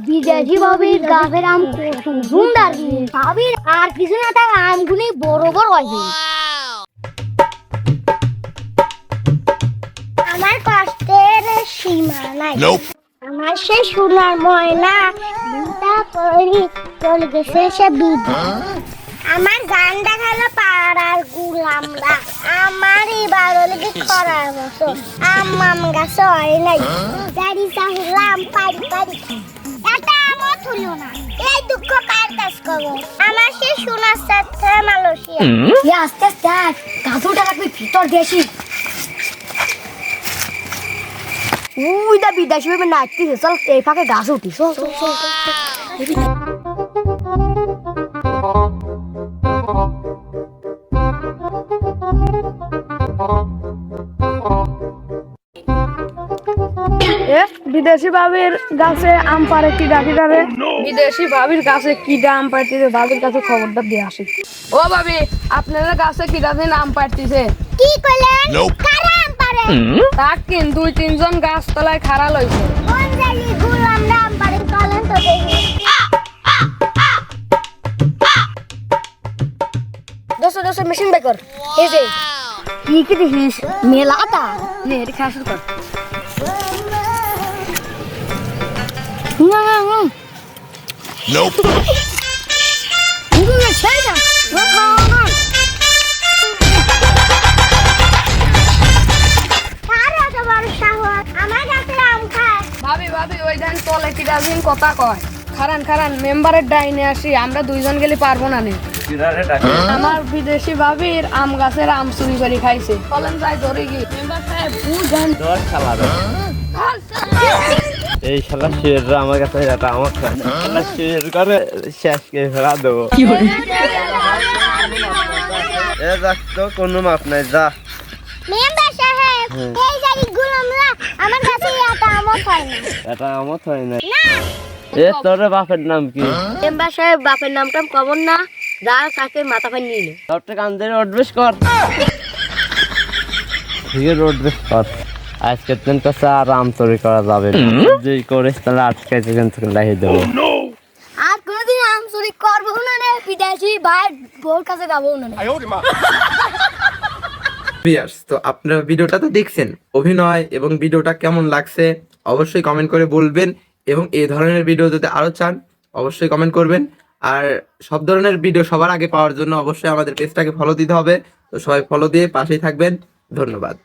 বিদেশি ভাবির গাছের আম কত সুন্দর ভাবির আর কিছু না তার আমগুলি বড় বড় হয়েছে। আমার কষ্টের সীমা নাই, আমার সে সোনার ময়না দুটা করি চলে গেছে সে বিধি। আমার গান দেখালো পাড়ার গুলামরা, আমার এবার লেগে করার মতো আম গাছ হয় নাই, জারি চাহিলাম পারি পারি এটা আমার হলো না। এই দুঃখ কার কাজ করবো, আমার সে সোনার সাথে মালয়েশিয়া। আস্তে আস্তে গাছটা রাখবি ভিতর দেশি উই দা বিদেশি ভাবে নাচতেছে। চল এই ফাঁকে গাছ উঠি। চল চল চল বিদেশি ভাবির গাছে আম পারে কি ডাকি যাবে? বিদেশি ভাবির গাছে কি আম পাড়তেছে, ভাবির কাছে খবরটা দিয়ে আসি। ও ভাবি, আপনারা গাছে কি দিন আম পাড়তেছে? কি কইলেন? কারা আম পারে? তাক কিন 2-3 জন গাছ তলায় খাড়া লইছে। কোন জালি গুলাম আম পারে চলেন তো দেখি। দোস্ত দোস্ত মেশিন বেকর এই যে কি দেখিস মেলাটা নে এটা খাওয়া শুরু কর। Nope. ভাবি ভাবি ওই ধান তলে কি ডাবিন কথা কয়। খারান খারান মেম্বারের ডাইনে আসি, আমরা 2 জন গেলে পারবো না নে। আমার বিদেশি ভাবির আম গাছের আম চুরি করে খাইছে। চলেন যাই ধরে গিয়ে মেম্বার সাহেব বুঝেন দর শালা এই শালা শেররা আমার কাছে এটা আমার শালা শের করে শেষ করে ফেলা দেবো। এ যাক তো কোনো মাপ নাই যা। মেম্বার সাহেব এই জালি গুলামরা আমার কাছে এটা আমত হয় না। এটা আমত হয় না। না এ তোর বাপের নাম কি? মেম্বার সাহেব বাপের নামটা কবর না, যা কাকে মাথা ফাই নিয়ে নে। তোরটা কান ধরে রোডবেশ কর। ঠিক আছে রোডবেশ কর। আজকের দিন তো আর আম চুরি করা যাবে না, যেই করিস তাহলে আজকে যেখান থেকে লাইয়ে দেবো। আর কোনদিন আম চুরি করবো না রে, বিদেশি ভাই বোর কাছে যাবো না। তো আপনারা ভিডিওটা তো দেখছেন, অভিনয় এবং ভিডিওটা কেমন লাগছে অবশ্যই কমেন্ট করে বলবেন, এবং এই ধরনের ভিডিও যদি আরো চান অবশ্যই কমেন্ট করবেন। আর সব ধরনের ভিডিও সবার আগে পাওয়ার জন্য অবশ্যই আমাদের পেজটাকে ফলো দিতে হবে। তো সবাই ফলো দিয়ে পাশেই থাকবেন। ধন্যবাদ।